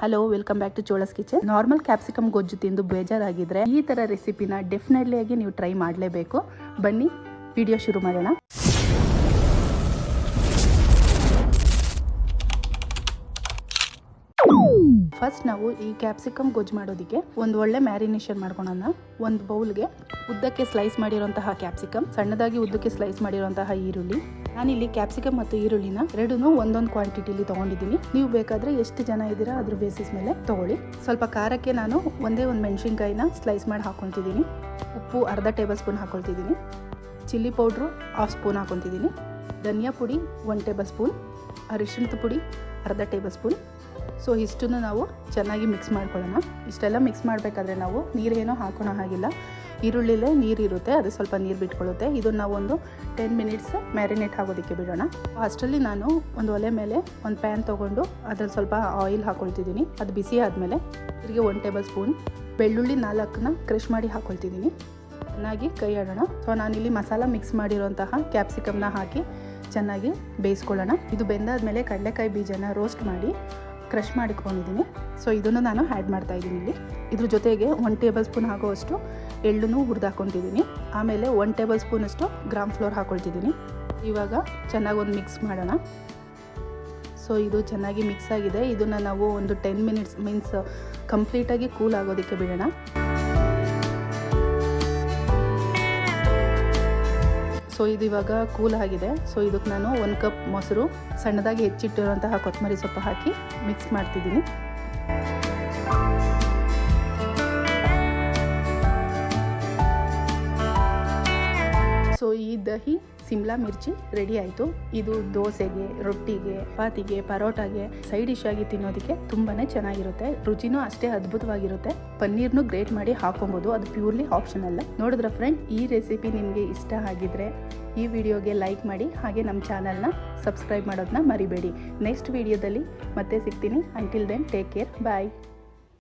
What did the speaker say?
Hello, welcome back to Chola's kitchen. Normal capsicum ಗೊಜ್ಜು ತಿಂದು ಬೇಜಾರಾಗಿದ್ರೆ ಈ ತರ ರೆಸಿಪಿನ ಡೆಫಿನೆಟ್ಲಿ ಆಗಿ ನೀವು ಟ್ರೈ ಮಾಡಲೇಬೇಕು. ಬನ್ನಿ ವಿಡಿಯೋ ಶುರು ಮಾಡೋಣ. ಫಸ್ಟ್ ನಾವು ಈ ಕ್ಯಾಪ್ಸಿಕಮ್ ಗೊಜ್ಜು ಮಾಡೋದಕ್ಕೆ ಒಂದು ಒಳ್ಳೆ ಮ್ಯಾರಿನೇಷನ್ ಮಾಡ್ಕೊಳ್ಳೋಣ. ಒಂದು ಬೌಲ್ಗೆ ಉದ್ದಕ್ಕೆ ಸ್ಲೈಸ್ ಮಾಡಿರುವಂತಹ ಕ್ಯಾಪ್ಸಿಕಮ್, ಸಣ್ಣದಾಗಿ ಉದ್ದಕ್ಕೆ ಸ್ಲೈಸ್ ಮಾಡಿರುವಂತಹ ಈರುಳ್ಳಿ. ನಾನಿಲ್ಲಿ ಕ್ಯಾಪ್ಸಿಕಮ್ ಮತ್ತು ಈರುಳ್ಳಿನ ಎರಡನ್ನೂ ಒಂದೊಂದು ಕ್ವಾಂಟಿಟಿಲಿ ತೊಗೊಂಡಿದ್ದೀನಿ. ನೀವು ಬೇಕಾದರೆ ಎಷ್ಟು ಜನ ಇದ್ದೀರಾ ಅದ್ರ ಬೇಸಿಸ್ ಮೇಲೆ ತೊಗೊಳ್ಳಿ. ಸ್ವಲ್ಪ ಖಾರಕ್ಕೆ ನಾನು ಒಂದೇ ಒಂದು ಮೆಣಸಿನ್ಕಾಯಿನ ಸ್ಲೈಸ್ ಮಾಡಿ ಹಾಕೊತಿದ್ದೀನಿ. ಉಪ್ಪು ಅರ್ಧ ಟೇಬಲ್ ಸ್ಪೂನ್ ಹಾಕೊಳ್ತಿದ್ದೀನಿ. ಚಿಲ್ಲಿ ಪೌಡ್ರು 1/2 ಸ್ಪೂನ್ ಹಾಕೊತಿದ್ದೀನಿ. ಧನಿಯಾ ಪುಡಿ 1 ಟೇಬಲ್ ಸ್ಪೂನ್. ಅರಿಶಿಣದ ಪುಡಿ ಅರ್ಧ ಟೇಬಲ್ ಸ್ಪೂನ್. ಸೊ ಇಷ್ಟನ್ನು ನಾವು ಚೆನ್ನಾಗಿ ಮಿಕ್ಸ್ ಮಾಡ್ಕೊಳ್ಳೋಣ. ಇಷ್ಟೆಲ್ಲ ಮಿಕ್ಸ್ ಮಾಡಬೇಕಾದ್ರೆ ನಾವು ನೀರೇನೋ ಹಾಕೋಣ ಹಾಗಿಲ್ಲ. ಈರುಳ್ಳಿಲೇ ನೀರಿರುತ್ತೆ, ಅದು ಸ್ವಲ್ಪ ನೀರು ಬಿಟ್ಕೊಳ್ಳುತ್ತೆ. ಇದನ್ನು ನಾವು ಒಂದು 10 ಮಿನಿಟ್ಸ್ ಮ್ಯಾರಿನೇಟ್ ಆಗೋದಕ್ಕೆ ಬಿಡೋಣ. ಅಷ್ಟರಲ್ಲಿ ನಾನು ಒಂದು ಒಲೆ ಮೇಲೆ ಒಂದು ಪ್ಯಾನ್ ತೊಗೊಂಡು ಅದ್ರಲ್ಲಿ ಸ್ವಲ್ಪ ಆಯಿಲ್ ಹಾಕೊಳ್ತಿದ್ದೀನಿ. ಅದು ಬಿಸಿ ಆದಮೇಲೆ ಇದಕ್ಕೆ 1 ಟೇಬಲ್ ಸ್ಪೂನ್ ಬೆಳ್ಳುಳ್ಳಿ 4ನ ಕ್ರಷ್ ಮಾಡಿ ಹಾಕೊಳ್ತಿದ್ದೀನಿ. ಚೆನ್ನಾಗಿ ಕೈ ಆಡೋಣ. ಸೊ ನಾನಿಲ್ಲಿ ಮಸಾಲ ಮಿಕ್ಸ್ ಮಾಡಿರೋಂತಹ ಕ್ಯಾಪ್ಸಿಕಮ್ನ ಹಾಕಿ ಚೆನ್ನಾಗಿ ಬೇಯಿಸ್ಕೊಳ್ಳೋಣ. ಇದು ಬೆಂದಾದಮೇಲೆ ಕಡಲೆಕಾಯಿ ಬೀಜನ ರೋಸ್ಟ್ ಮಾಡಿ ಕ್ರಷ್ ಮಾಡಿಕೊಂಡಿದ್ದೀನಿ. ಸೊ ಇದನ್ನು ನಾನು ಆ್ಯಡ್ ಮಾಡ್ತಾ ಇದ್ದೀನಿ ಇಲ್ಲಿ. ಇದ್ರ ಜೊತೆಗೆ 1 ಟೇಬಲ್ ಸ್ಪೂನ್ ಆಗೋವಷ್ಟು ಎಳ್ಳನ್ನು ಹುರಿದಾಕೊತಿದ್ದೀನಿ. ಆಮೇಲೆ 1 ಟೇಬಲ್ ಸ್ಪೂನಷ್ಟು ಗ್ರಾಮ್ ಫ್ಲೋರ್ ಹಾಕೊಳ್ತಿದ್ದೀನಿ. ಇವಾಗ ಚೆನ್ನಾಗಿ ಒಂದು ಮಿಕ್ಸ್ ಮಾಡೋಣ. ಸೊ ಇದು ಚೆನ್ನಾಗಿ ಮಿಕ್ಸ್ ಆಗಿದೆ. ಇದನ್ನು ನಾವು ಒಂದು 10 ಮಿನಿಟ್ಸ್ ಮೀನ್ಸ್ ಕಂಪ್ಲೀಟಾಗಿ ಕೂಲ್ ಆಗೋದಕ್ಕೆ ಬಿಡೋಣ. ಸೊ ಇದು ಇವಾಗ ಕೂಲ್ ಆಗಿದೆ. ಸೊ ಇದಕ್ಕೆ ನಾನು 1 ಕಪ್ ಮೊಸರು, ಸಣ್ಣದಾಗಿ ಹೆಚ್ಚಿಟ್ಟಿರುವಂತಹ ಕೊತ್ತಂಬರಿ ಸೊಪ್ಪು ಹಾಕಿ ಮಿಕ್ಸ್ ಮಾಡ್ತಿದ್ದೀನಿ. ಸೊ ಈ ದಹಿ ಸಿಮ್ಲಾ ಮಿರ್ಚಿ ರೆಡಿ ಆಯಿತು. ಇದು ದೋಸೆಗೆ, ರೊಟ್ಟಿಗೆ, ಚಪಾತಿಗೆ, ಪರೋಟಾಗೆ ಸೈಡ್ ಡಿಶ್ ಆಗಿ ತಿನ್ನೋದಕ್ಕೆ ತುಂಬಾ ಚೆನ್ನಾಗಿರುತ್ತೆ. ರುಚಿನೂ ಅಷ್ಟೇ ಅದ್ಭುತವಾಗಿರುತ್ತೆ. ಪನ್ನೀರ್ನು ಗ್ರೇಟ್ ಮಾಡಿ ಹಾಕೊಬೋದು, ಅದು ಪ್ಯೂರ್ಲಿ ಆಪ್ಷನಲ್ಲ. ನೋಡಿದ್ರ ಫ್ರೆಂಡ್, ಈ ರೆಸಿಪಿ ನಿಮಗೆ ಇಷ್ಟ ಆಗಿದ್ರೆ ಈ ವಿಡಿಯೋಗೆ ಲೈಕ್ ಮಾಡಿ, ಹಾಗೆ ನಮ್ಮ ಚಾನಲ್ನ ಸಬ್ಸ್ಕ್ರೈಬ್ ಮಾಡೋದನ್ನ ಮರಿಬೇಡಿ. ನೆಕ್ಸ್ಟ್ ವಿಡಿಯೋದಲ್ಲಿ ಮತ್ತೆ ಸಿಗ್ತೀನಿ. ಅಂಟಿಲ್ ದೆನ್ ಟೇಕ್ ಕೇರ್, ಬಾಯ್.